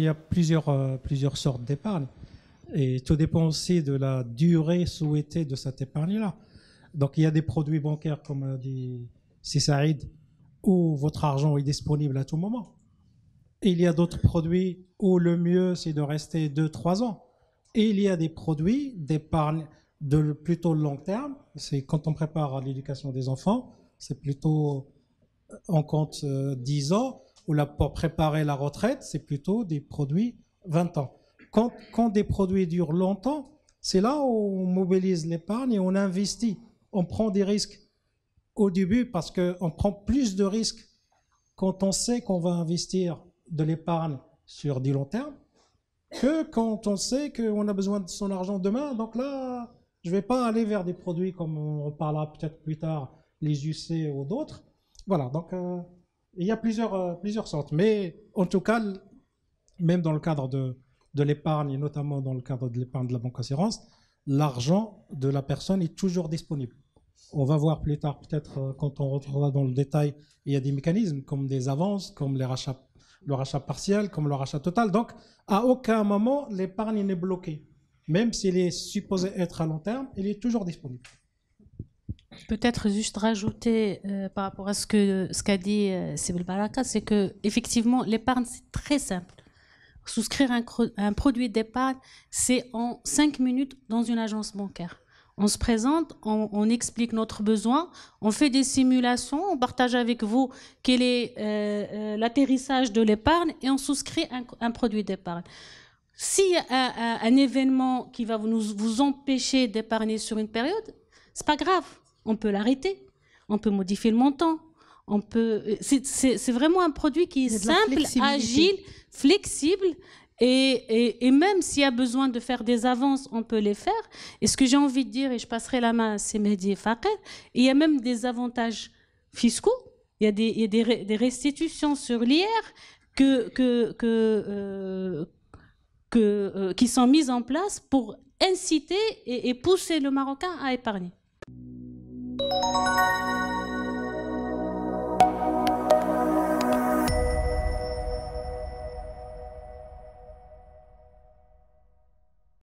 y a plusieurs sortes d'épargne. Et tout dépend aussi de la durée souhaitée de cette épargne-là. Donc, il y a des produits bancaires, comme a dit Saïd, où votre argent est disponible à tout moment. Et il y a d'autres produits où le mieux, c'est de rester 2-3 ans. Et il y a des produits d'épargne de plutôt long terme. C'est quand on prépare l'éducation des enfants, c'est plutôt, on compte 10 ans. Ou là, pour préparer la retraite, c'est plutôt des produits 20 ans. Quand des produits durent longtemps, c'est là où on mobilise l'épargne et on investit. On prend des risques au début parce qu'on prend plus de risques quand on sait qu'on va investir de l'épargne sur du long terme que quand on sait qu'on a besoin de son argent demain. Donc là, je ne vais pas aller vers des produits comme on parlera peut-être plus tard, les UC ou d'autres. Voilà, donc il y a plusieurs sortes. Mais en tout cas, même dans le cadre de l'épargne, et notamment dans le cadre de l'épargne de la banque assurance, l'argent de la personne est toujours disponible. On va voir plus tard, peut-être quand on rentrera dans le détail, il y a des mécanismes comme des avances, comme le rachat partiel, comme le rachat total. Donc, à aucun moment, l'épargne n'est bloquée. Même s'il est supposé être à long terme, il est toujours disponible. Peut-être juste rajouter par rapport à ce qu'a dit Sibel Baraka, c'est que effectivement l'épargne c'est très simple. Souscrire un produit d'épargne, c'est en 5 minutes dans une agence bancaire. On se présente, on explique notre besoin, on fait des simulations, on partage avec vous quel est l'atterrissage de l'épargne et on souscrit un produit d'épargne. S'il y a un événement qui va vous empêcher d'épargner sur une période, c'est pas grave. On peut l'arrêter, on peut modifier le montant, c'est vraiment un produit qui est simple, agile, flexible, et même s'il y a besoin de faire des avances, on peut les faire. Et ce que j'ai envie de dire, et je passerai la main à Semedi et Faker, il y a même des avantages fiscaux, il y a des restitutions sur l'IR qui sont mises en place pour inciter et pousser le Marocain à épargner.